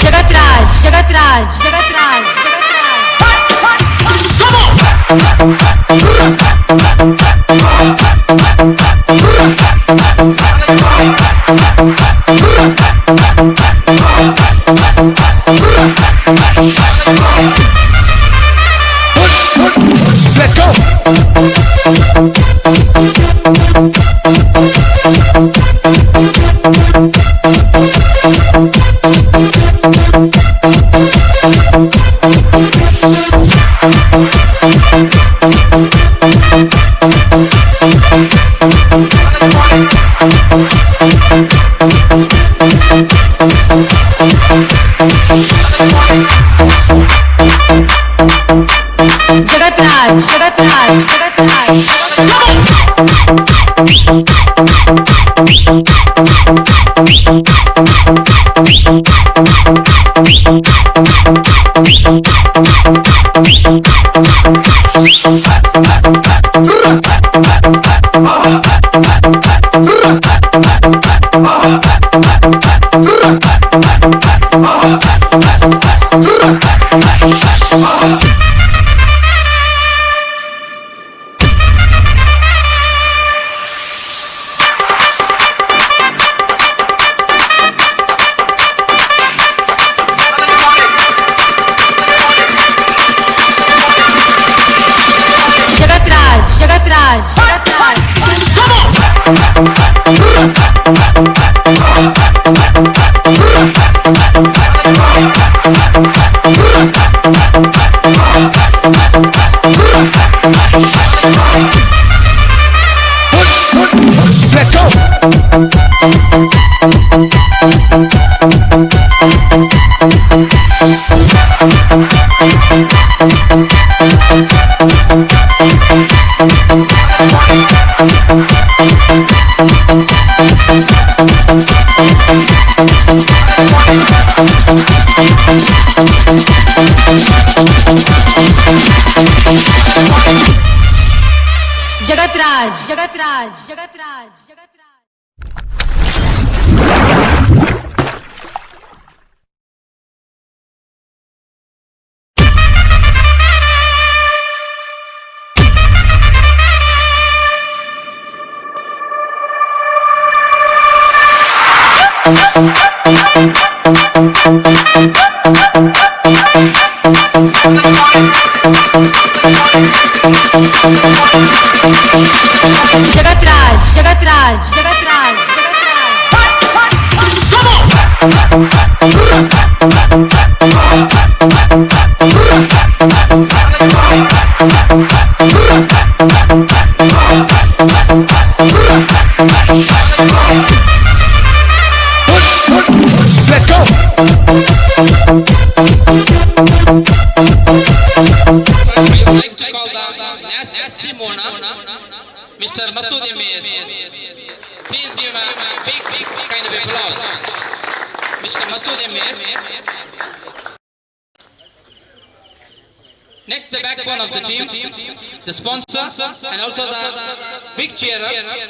Jagatraj, Jagatraj, Jagatraj, Let's go. Jagatraj, Jagatraj, Jagatraj. Jagatraj, Jagatraj, Jagatraj. Let's go. Jagatraj, Jagatraj, Jagatraj, Jagatraj. Jagatraj, Jagatraj, Jagatraj, Let's go. I would like to call the NAS team owner, Mr. Masood M.A.S. Please give a big kind of applause. Mr. Masood M.A.S. Next, the backbone of the team, the sponsor, and also the big cheerer,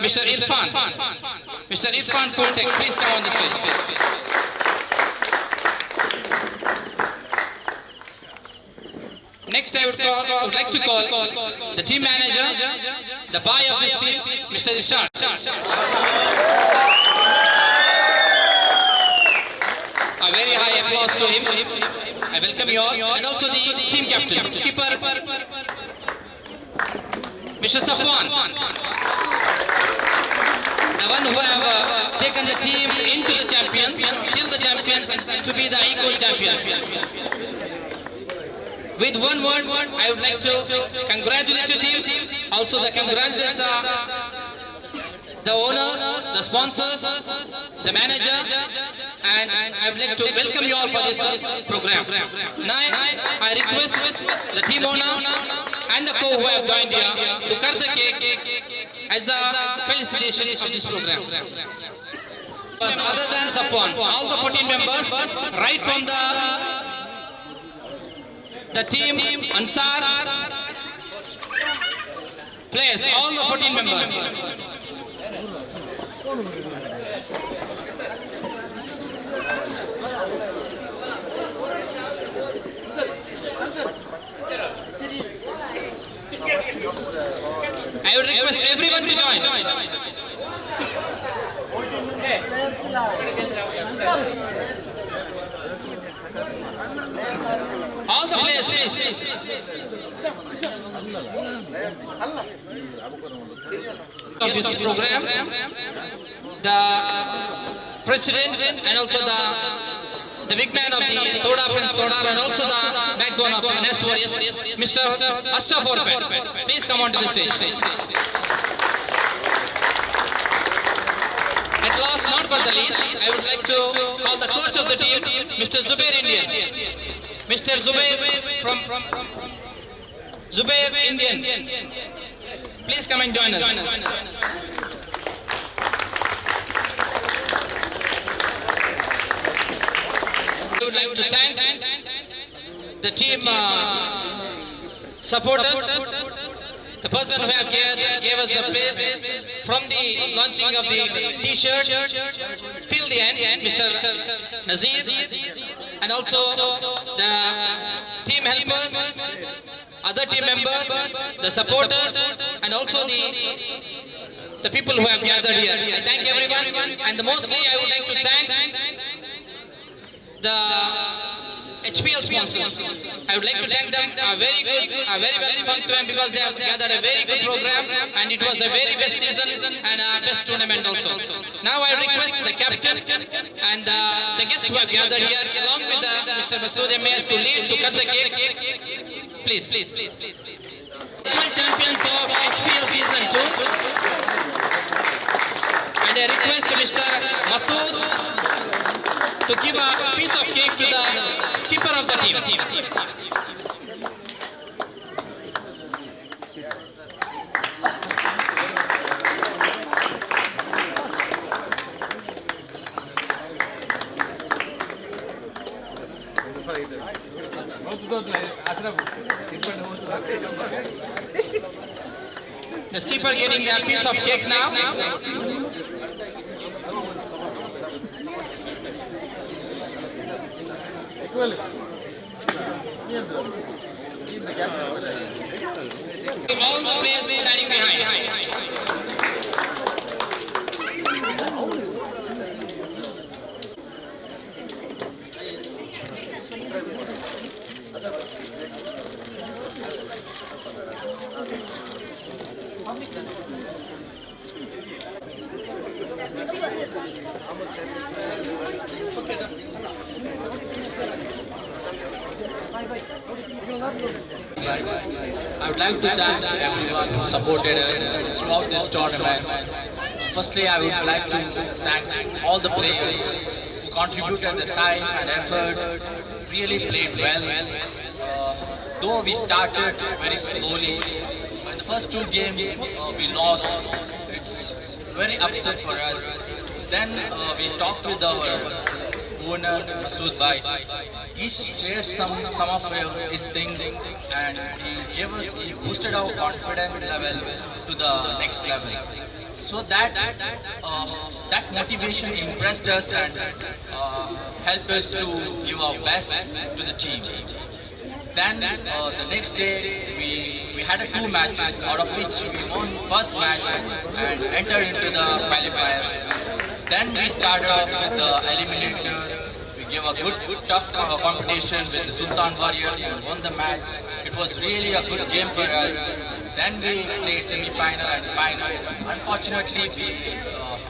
Mr. Irfan. Mr. Irfan Kontek, please come on the stage. Next, I would like to call the team manager, the boy of this team, Mr. Ishaq. A very high applause to him. I welcome you all, and also the team captain, skipper, Mr. Safwan, the one who have taken the team into the champions, till the champions, and to be the equal champions. With one word, I would like to congratulate your team, also congratulate the owners, the sponsors, the manager, and I would like to welcome you all for this program. Now, I request the team owner and the co who have joined here to cut the cake as a felicitation of this program. Other than Safwan, all the 14 members, right from the team Ansar, Players, all the 14 members. I would request everyone to join. All the players, please. Of this program, the president and also the big man of the Toda Friends Toda and also the backbone of NS Warriors, Mr. Ashraf Orpet. Please come on to the stage. At last, not but the least, I would like to call the coach of the team, Mr. Zubair Indian. Mr. Zubair from Zubair Indian. Please come and join us. I would like to thank the team supporters, the person who have gave us the place from the launching of the t-shirt till the end, Mr. Nazir, and also the team helpers, other team members, the supporters, and also the people who have gathered here. I thank everyone, and mostly I would like to thank the HPL sponsors. I would like to thank them a very welcome to them because they have gathered a very good program and it was a very best season and a best tournament also. Now I request the captain and the guests who have gathered here along with Mr. Masood M.A.S. to lead to cut the cake. Please. Champions of HPL season 2. And I request Mr. Masood to give a piece of cake to the skipper of the team. The skipper getting a piece of cake now. All the players standing behind. I would like to thank everyone who supported us throughout this tournament. Firstly, I would like to thank all the players who contributed their time and effort, really played well. Though we started very slowly, in the first two games we lost, it's very upset for us. Then we talked with our owner, Masood Bhai. He shared some of his things and he boosted our confidence level to the next level. So that motivation impressed us and helped us to give our best to the team. Then the next day we had two matches, out of which we won first match and entered into the qualifier. Then we started off with the eliminator. We gave a good tough competition with the Sultan Warriors and won the match. It was really a good game for us. Then we played semi-final and finals. Unfortunately, we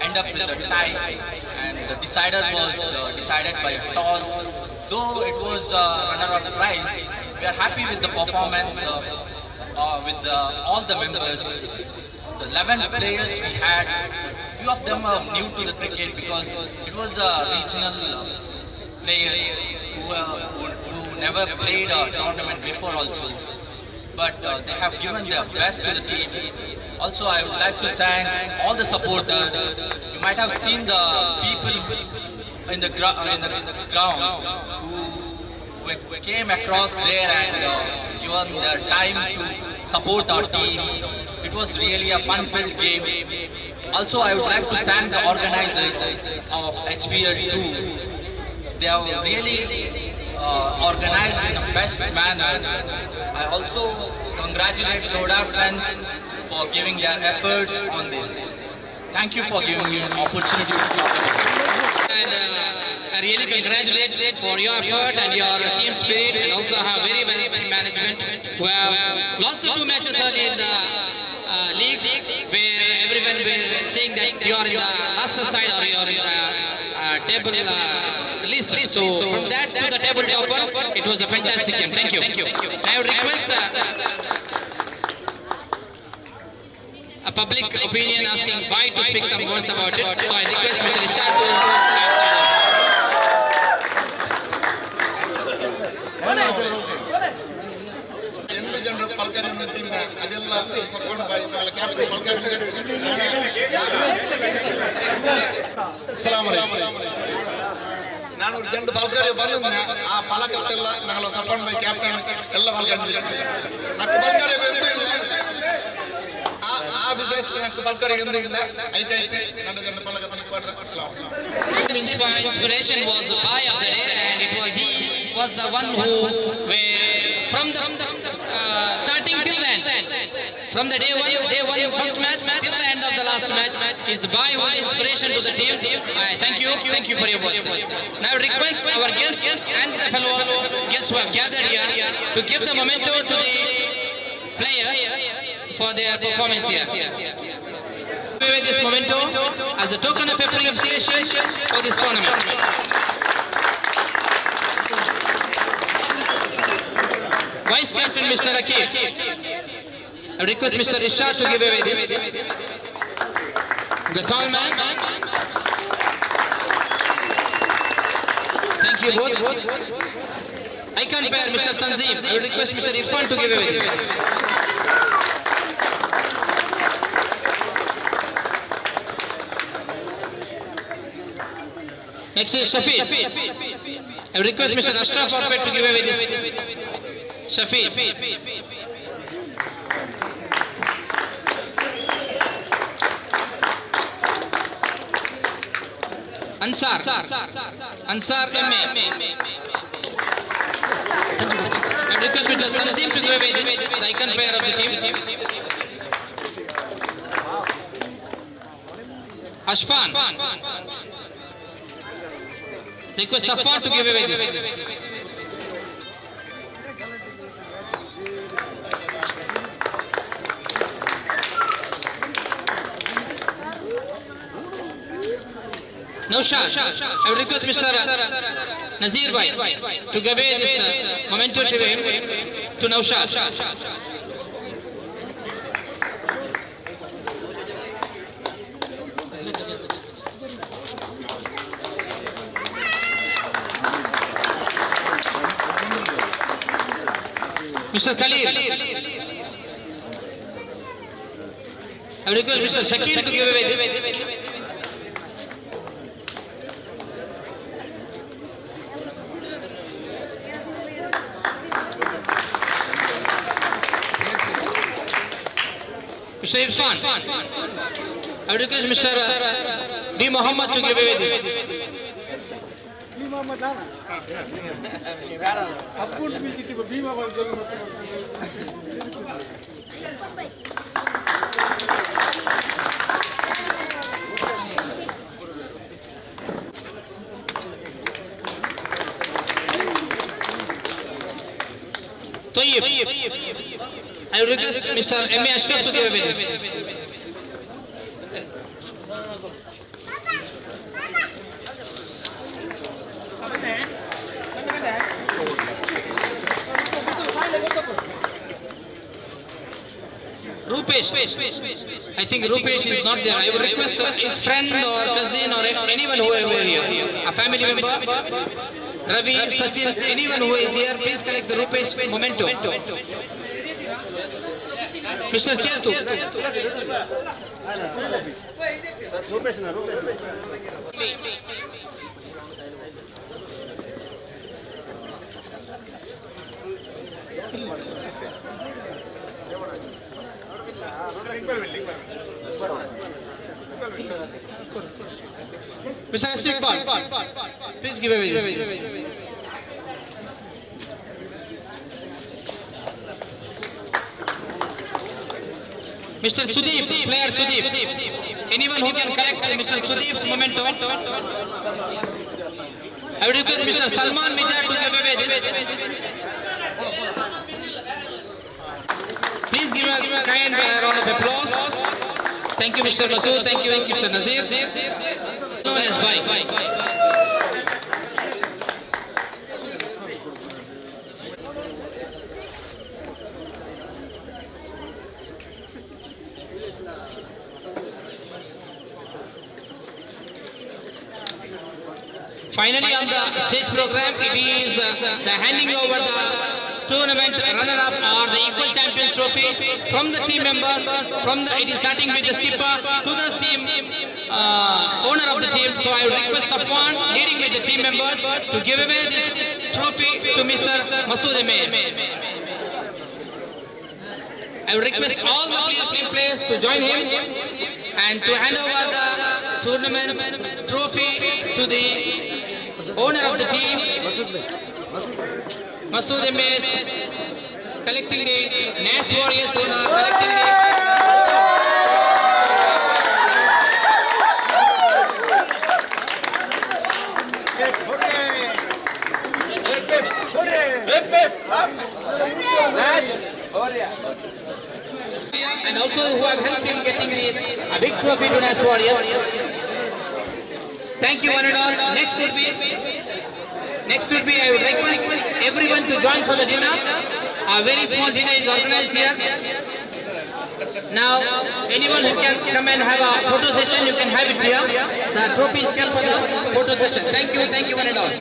end up with a tie, and the decider was decided by a toss. Though it was a runner-up prize, we are happy with the performance with all the members. The 11 players we had, few of them are new to the cricket because it was regional players who never played a tournament before also. But they have given their best to the team. Also, I would like to thank all the supporters. You might have seen the people in the ground who came across there and given their time to support our team. It was really a fun-filled game. Also, I would like to thank the organizers of HPL 2. They have really organized in the best manner. I also congratulate Toda friends for giving their efforts on this. Thank you for giving me an opportunity to talk about it. And I really congratulate for your effort and your team spirit, and also have very management who have lost the 2 matches early in the league, where everyone were saying that you are in the last side or you are in the table list. So from that to the table topper, it was a fantastic game. Thank you. I would request a public opinion asking why to speak some words about it. So I request Mr. Ishaq to have some words. ಜನರು ಪಲ್ಕರ್ meeting ಅದೆಲ್ಲ support ಬಾಯಿ ನಾಳೆ capital ಪಲ್ಕರ್ ಅಸ್ಸಲಾಮು ಅಲೈಕುಂ ನಾನು ಜಂಡು ಪಲ್ಕರ್ ಬಂದ ಆ ಪಲಕತ್ತೆಲ್ಲ ನಾಳೆ support ಬಾಯಿ captain ಎಲ್ಲ ಪಲ್ಕರ್ నాకు పల్కర్ ఆ విజయ నాకు పల్కర్ ఎందుకు అయితే నన్ను జండు పలకత్త కొట్టారు అస్సలాము అలైకుం Inspiration was the guy of the day, and he was the one who from the starting till the end, from the day one first match till the end of the last match, is the boy who is inspiration to the team. Thank you for your words. Now I request our guests and the fellow guests who have gathered here to give the memento to the players for their performance here. With this memento as a token of appreciation for this tournament. Vice Captain Mr. Akil. I request Mr. Ishaq to give away this. The tall man. Thank you both. Icon pair Mr. Tanzim. I would request Mr. Irfan to give away this. Next is Shafiq. I would request Mr. Ashraf Orpet to give away this. Shafiq. Ansar MA. I request Mr. Tanzim to give away this, the icon player of the team. Ashfan. Request Safwan to give away this. Naushad. I would request Mr. Nazir Bhai to give away this memento to Naushad. Mr. Khalil. I would request Mr. Shakir to give away this. Mr. Irfan. I would request Mr. B. Muhammad to give away this. Tayyib. I would request Mr. M.A. Ashraf to give away this. Rupesh. I think Rupesh is not there. I would request his friend or cousin or anyone who is here, a family member, Ravi, Sachin, anyone who is here, please collect the Rupesh memento. Mr. Chertu. Mr. Iqbal, please give away this. Mr. Sudeep, player Sudeep. Anyone who can collect Mr. Sudeep's memento? I would request Mr. Salman Mijar to give away this. Please give a kind round of applause. Thank you, Mr. Masood. Thank you, Mr. Nazir. Known as Bhai. Finally, on the stage program, it is the handing over the tournament runner-up or the equal champions trophy from the team members. It is starting with the skipper to the team owner of the team. So I would request Safwan, leading with the team members, to give away this trophy to Mr. Masood Ahmed. I would request all the team players to join him and to hand over the tournament trophy to the owner of the team, Masood Ahmed, collecting the NAS Warriors owner, collecting the and also who have helped in getting this big trophy to NAS Warriors. Thank you one and all. Next would be I would request everyone to join for the dinner. A very small dinner is organized here. Now, anyone who can come and have a photo session, you can have it here. The trophy is kept for the photo session. Thank you one and all.